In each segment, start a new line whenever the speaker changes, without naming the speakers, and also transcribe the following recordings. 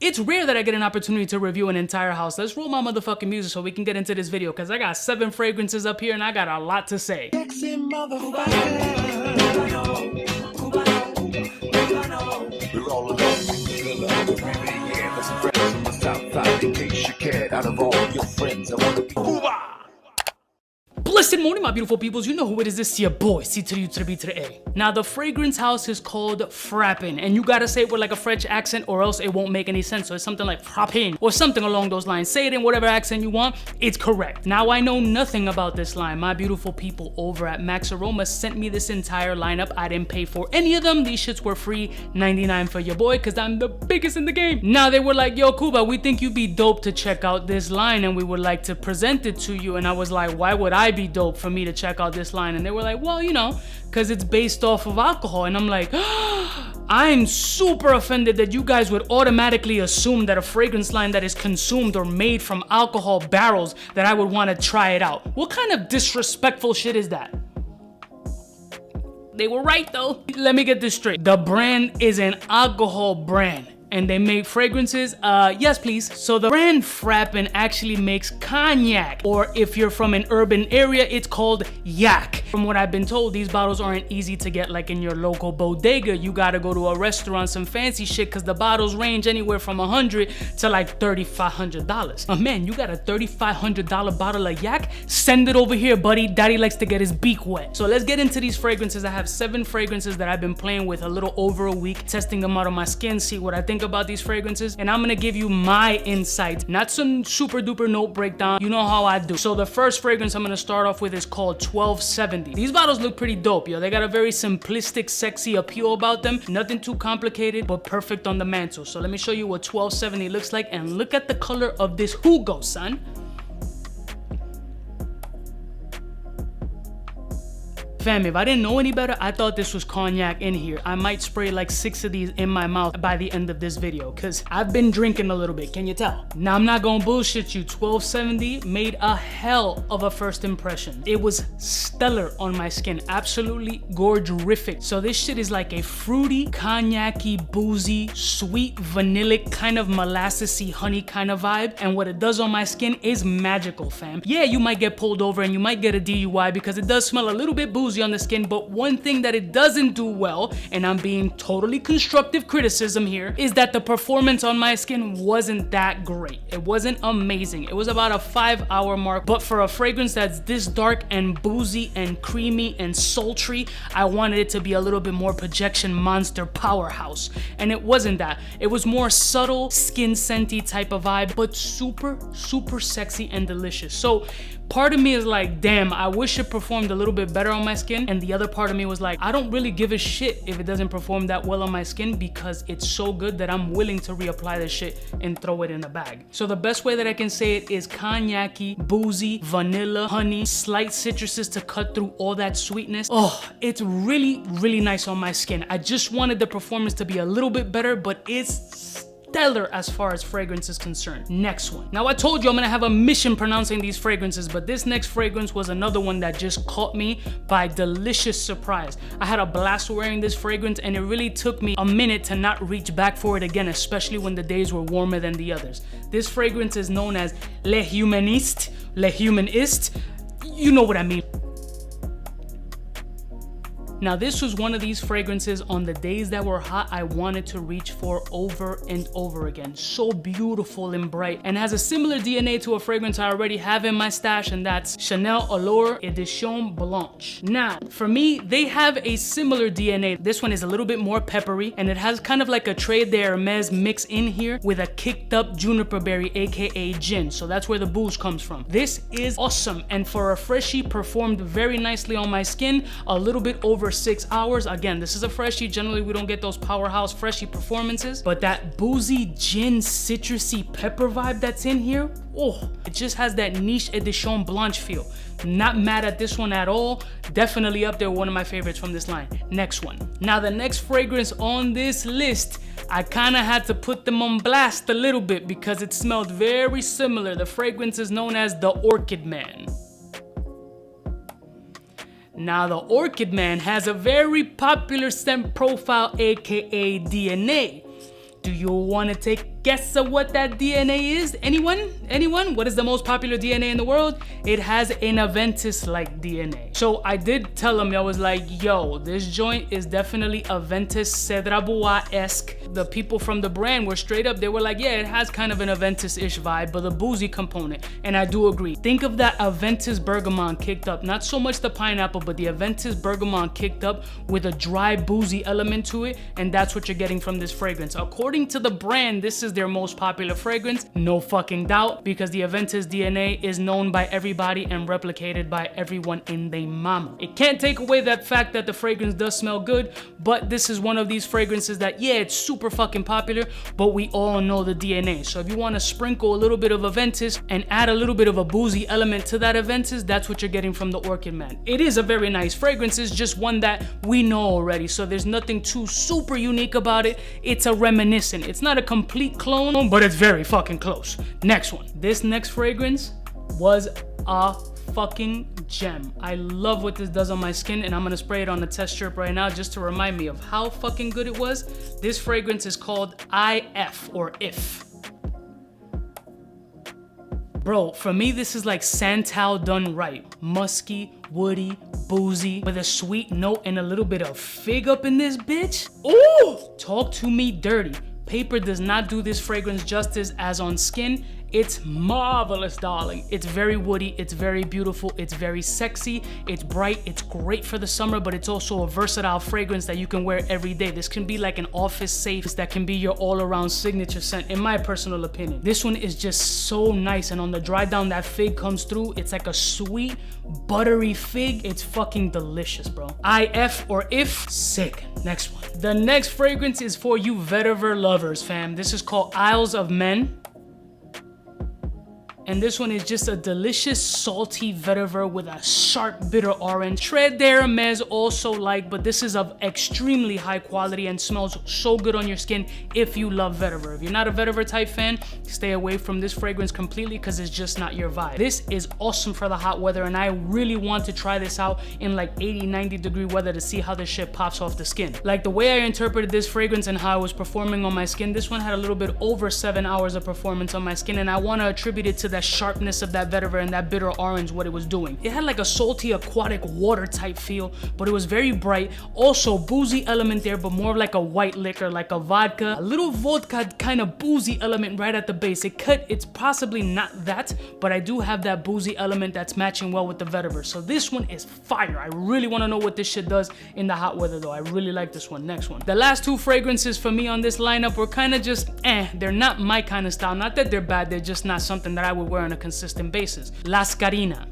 It's rare that I get an opportunity to review an entire house. Let's roll my motherfucking music so we can get into this video, because I got 7 fragrances up here and I got a lot to say. Blessed morning, my beautiful peoples. You know who it is. This is your boy, C to the U to the B to the A. Now, the fragrance house is called Frapin, and you gotta say it with like a French accent or else it won't make any sense. So it's something like Frapin or something along those lines. Say it in whatever accent you want, it's correct. Now, I know nothing about this line. My beautiful people over at Max Aroma sent me this entire lineup. I didn't pay for any of them. These shits were free, 99 for your boy, because I'm the biggest in the game. Now, they were like, yo, Cuba, we think you'd be dope to check out this line and we would like to present it to you. And I was like, why would I be dope for me to check out this line? And they were like, well, you know, because it's based off of alcohol. And I'm like, I'm super offended that you guys would automatically assume that a fragrance line that is consumed or made from alcohol barrels, that I would want to try it out. What kind of disrespectful shit is that? They were right though. Let me get this straight. The brand is an alcohol brand and they make fragrances? Yes, please. So the brand Frapin actually makes cognac, or if you're from an urban area, it's called yak. From what I've been told, these bottles aren't easy to get like in your local bodega. You gotta go to a restaurant, some fancy shit, because the bottles range anywhere from $100 to like $3,500. Oh man, you got a $3,500 bottle of yak? Send it over here, buddy. Daddy likes to get his beak wet. So let's get into these fragrances. I have 7 fragrances that I've been playing with a little over a week, testing them out on my skin, see what I think about these fragrances, and I'm gonna give you my insights, not some super duper note breakdown. You know how I do. So the first fragrance I'm gonna start off with is called 1270. These bottles look pretty dope, yo. They got a very simplistic, sexy appeal about them. Nothing too complicated, but perfect on the mantle. So let me show you what 1270 looks like, and look at the color of this Hugo, son. Fam, if I didn't know any better, I thought this was cognac in here. I might spray like 6 of these in my mouth by the end of this video, because I've been drinking a little bit, can you tell? Now, I'm not gonna bullshit you. 1270 made a hell of a first impression. It was stellar on my skin, absolutely gorgerific. So this shit is like a fruity, cognac-y, boozy, sweet, vanillic, kind of molassesy, honey kind of vibe. And what it does on my skin is magical, fam. Yeah, you might get pulled over and you might get a DUI because it does smell a little bit boozy on the skin, but one thing that it doesn't do well, and I'm being totally constructive criticism here, is that the performance on my skin wasn't that great. It wasn't amazing. It was about a 5-hour mark, but for a fragrance that's this dark and boozy and creamy and sultry, I wanted it to be a little bit more projection monster powerhouse, and it wasn't that. It was more subtle, skin scenty type of vibe, but super, super sexy and delicious. So part of me is like, damn, I wish it performed a little bit better on my skin. And the other part of me was like, I don't really give a shit if it doesn't perform that well on my skin, because it's so good that I'm willing to reapply this shit and throw it in a bag. So the best way that I can say it is cognac-y, boozy, vanilla, honey, slight citruses to cut through all that sweetness. Oh, it's really, really nice on my skin. I just wanted the performance to be a little bit better, but it's stellar as far as fragrance is concerned. Next one. Now, I told you I'm gonna have a mission pronouncing these fragrances, but this next fragrance was another one that just caught me by delicious surprise. I had a blast wearing this fragrance, and it really took me a minute to not reach back for it again, especially when the days were warmer than the others. This fragrance is known as Le Humaniste. You know what I mean. Now, this was one of these fragrances on the days that were hot I wanted to reach for over and over again. So beautiful and bright, and has a similar DNA to a fragrance I already have in my stash, and that's Chanel Allure Edition Blanche. Now, for me, they have a similar DNA. This one is a little bit more peppery, and it has kind of like a Tres d'Hermes mix in here with a kicked up juniper berry, aka gin. So that's where the booze comes from. This is awesome, and for a freshie, performed very nicely on my skin, a little bit over 6 hours. Again, this is a freshie. Generally, we don't get those powerhouse freshie performances, but that boozy gin citrusy pepper vibe that's in here, oh, it just has that niche Edition Blanche feel. Not mad at this one at all. Definitely up there, one of my favorites from this line. Next one. Now, the next fragrance on this list, I kind of had to put them on blast a little bit because it smelled very similar. The fragrance is known as the Orchid Man. Now, the Orchid Man has a very popular scent profile, aka DNA. Do you want to take guess what that DNA is? Anyone? What is the most popular DNA in the world? It has an Aventus-like DNA. So I did tell him, I was like, yo, this joint is definitely Aventus Cedra Bois-esque. The people from the brand were straight up, they were like, yeah, it has kind of an Aventus-ish vibe, but the boozy component. And I do agree. Think of that Aventus Bergamot kicked up. Not so much the pineapple, but the Aventus Bergamot kicked up with a dry boozy element to it. And that's what you're getting from this fragrance. According to the brand, this is their most popular fragrance. No fucking doubt, because the Aventus DNA is known by everybody and replicated by everyone in their mama. It can't take away that fact that the fragrance does smell good, but this is one of these fragrances that, yeah, it's super fucking popular, but we all know the DNA. So if you want to sprinkle a little bit of Aventus and add a little bit of a boozy element to that Aventus, that's what you're getting from the Orchid Man. It is a very nice fragrance. It's just one that we know already, so there's nothing too super unique about it. It's a reminiscent. It's not a complete clone, but it's very fucking close. Next one. This next fragrance was a fucking gem. I love what this does on my skin, and I'm gonna spray it on the test strip right now just to remind me of how fucking good it was. This fragrance is called IF, or If. Bro, for me, this is like Santal done right. Musky, woody, boozy, with a sweet note and a little bit of fig up in this bitch. Ooh! Talk to me dirty. Paper does not do this fragrance justice as on skin. It's marvelous, darling. It's very woody, it's very beautiful, it's very sexy, it's bright, it's great for the summer, but it's also a versatile fragrance that you can wear every day. This can be like an office safe that can be your all-around signature scent, in my personal opinion. This one is just so nice, and on the dry down that fig comes through, it's like a sweet, buttery fig. It's fucking delicious, bro. IF, or If, sick. Next one. The next fragrance is for you vetiver lovers, fam. This is called Isles of Men. And this one is just a delicious salty vetiver with a sharp bitter orange. Très d'Hermès also like, but this is of extremely high quality and smells so good on your skin if you love vetiver. If you're not a vetiver type fan, stay away from this fragrance completely because it's just not your vibe. This is awesome for the hot weather, and I really want to try this out in like 80-90 degree weather to see how this shit pops off the skin. Like the way I interpreted this fragrance and how it was performing on my skin, this one had a little bit over 7 hours of performance on my skin, and I want to attribute it to that sharpness of that vetiver and that bitter orange, what it was doing. It had like a salty aquatic water type feel, but it was very bright. Also boozy element there, but more like a white liquor, like a vodka, a little vodka kind of boozy element right at the base. It's possibly not that, but I do have that boozy element that's matching well with the vetiver. So this one is fire. I really want to know what this shit does in the hot weather though. I really like this one. Next one. The last two fragrances for me on this lineup were kind of just they're not my kind of style. Not that they're bad, they're just not something that I would wear on a consistent basis. Las Carina.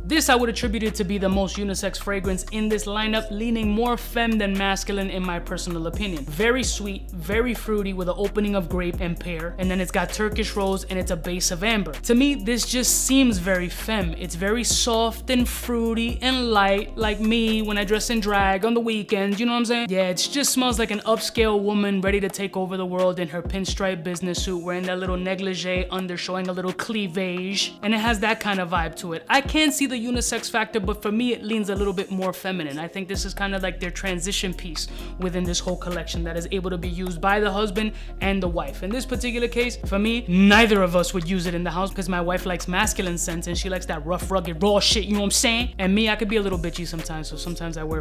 This I would attribute it to be the most unisex fragrance in this lineup, leaning more femme than masculine in my personal opinion. Very sweet, very fruity with an opening of grape and pear, and then it's got Turkish rose and it's a base of amber. To me, this just seems very femme. It's very soft and fruity and light, like me when I dress in drag on the weekends, you know what I'm saying? Yeah, it just smells like an upscale woman ready to take over the world in her pinstripe business suit, wearing that little negligee under, showing a little cleavage, and it has that kind of vibe to it. I can't see the unisex factor, but for me it leans a little bit more feminine. I think this is kind of like their transition piece within this whole collection that is able to be used by the husband and the wife. In this particular case, for me, neither of us would use it in the house because my wife likes masculine scents and she likes that rough, rugged, raw shit, you know what I'm saying? And me, I could be a little bitchy sometimes, so sometimes I wear,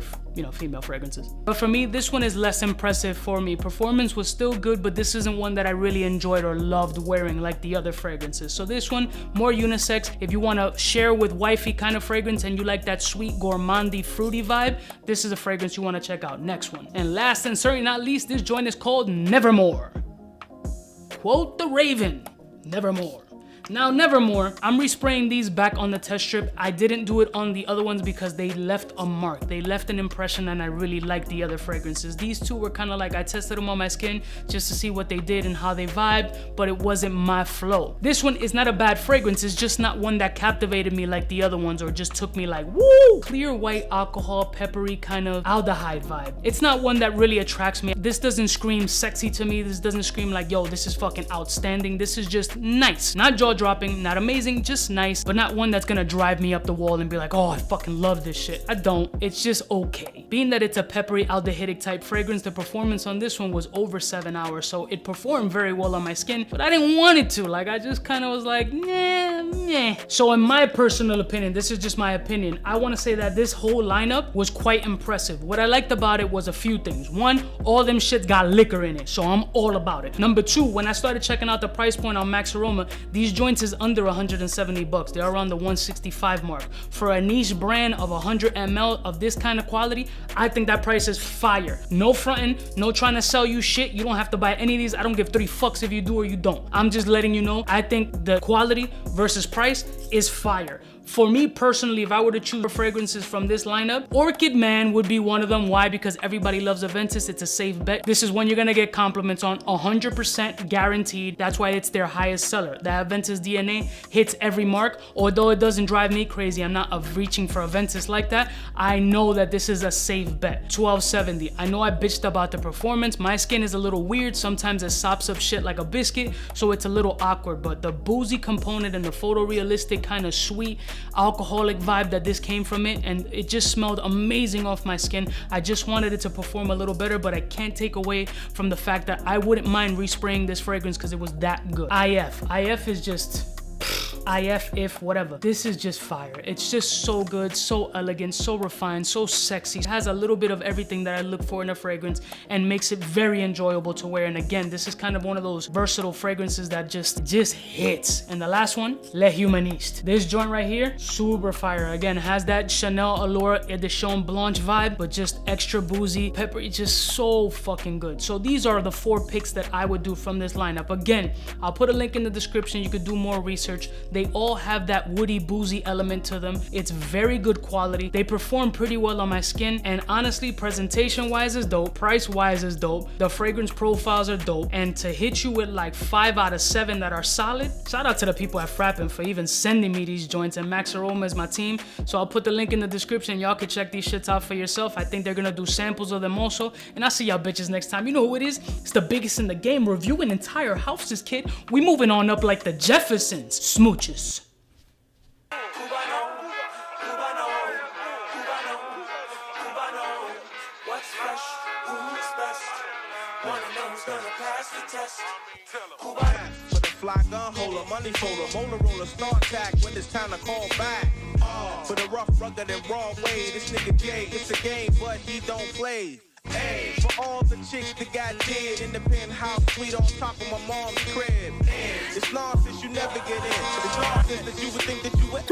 female fragrances. But for me, this one is less impressive for me. Performance was still good, but this isn't one that I really enjoyed or loved wearing like the other fragrances. So this one, more unisex. If you want to share with wifey kind of fragrance and you like that sweet gourmandy fruity vibe, this is a fragrance you want to check out. Next one. And last and certainly not least, this joint is called Nevermore. Quote the Raven, Nevermore. Now, Nevermore, I'm respraying these back on the test strip. I didn't do it on the other ones because they left a mark. They left an impression and I really liked the other fragrances. These two were kind of like, I tested them on my skin just to see what they did and how they vibed, but it wasn't my flow. This one is not a bad fragrance. It's just not one that captivated me like the other ones or just took me like, woo! Clear white alcohol, peppery kind of aldehyde vibe. It's not one that really attracts me. This doesn't scream sexy to me. This doesn't scream like, yo, this is fucking outstanding. This is just nice. Not jaw jaw-dropping, not amazing, just nice, but not one that's gonna drive me up the wall and be like, oh, I fucking love this shit. I don't. It's just okay. Being that it's a peppery aldehydic type fragrance, the performance on this one was over 7 hours, so it performed very well on my skin, but I didn't want it to. Like, I just kind of was like, nah. So in my personal opinion, this is just my opinion, I want to say that this whole lineup was quite impressive. What I liked about it was a few things. One, all them shit got liquor in it, so I'm all about it. Number two, when I started checking out the price point on Max Aroma, these joints is under 170 bucks. They're around the 165 mark. For a niche brand of 100 ml of this kind of quality, I think that price is fire. No fronting, no trying to sell you shit. You don't have to buy any of these. I don't give 3 fucks if you do or you don't. I'm just letting you know, I think the quality versus price is fire. For me personally, if I were to choose fragrances from this lineup, Orchid Man would be one of them. Why? Because everybody loves Aventus. It's a safe bet. This is one you're gonna get compliments on, 100% guaranteed. That's why it's their highest seller. The Aventus DNA hits every mark. Although it doesn't drive me crazy, I'm not reaching for Aventus like that. I know that this is a safe bet. 1270. I know I bitched about the performance. My skin is a little weird. Sometimes it sops up shit like a biscuit, so it's a little awkward. But the boozy component and the photorealistic kind of sweet alcoholic vibe that this came from it, and it just smelled amazing off my skin. I just wanted it to perform a little better, but I can't take away from the fact that I wouldn't mind respraying this fragrance because it was that good. IF is just if whatever. This is just fire. It's just so good, so elegant, so refined, so sexy. It has a little bit of everything that I look for in a fragrance and makes it very enjoyable to wear. And again, this is kind of one of those versatile fragrances that just hits. And the last one, Le Humaniste. This joint right here, super fire. Again, has that Chanel Allure Edition Blanche vibe, but just extra boozy, peppery, just so fucking good. So these are the 4 picks that I would do from this lineup. Again, I'll put a link in the description. You could do more research. They all have that woody, boozy element to them. It's very good quality. They perform pretty well on my skin, and honestly, presentation-wise is dope, price-wise is dope, the fragrance profiles are dope, and to hit you with like 5 out of 7 that are solid, shout out to the people at Frapin for even sending me these joints, and Max Aroma is my team, so I'll put the link in the description. Y'all can check these shits out for yourself. I think they're gonna do samples of them also, and I'll see y'all bitches next time. You know who it is? It's the biggest in the game, reviewing entire houses, kid. We moving on up like the Jeffersons. Smooches.
Cubaknow, what's fresh, who's best? One of them's gonna pass the test.
For the fly gun holder, money folder, molar roller, start attack when it's time to call back. For the rough, rugged, and raw way, this nigga Jay, it's a game, but he don't play. Hey, for all the chicks that got dead in the penthouse suite on top of my mom's crib. It's nonsense you never get in. It's nonsense that you would think that you would.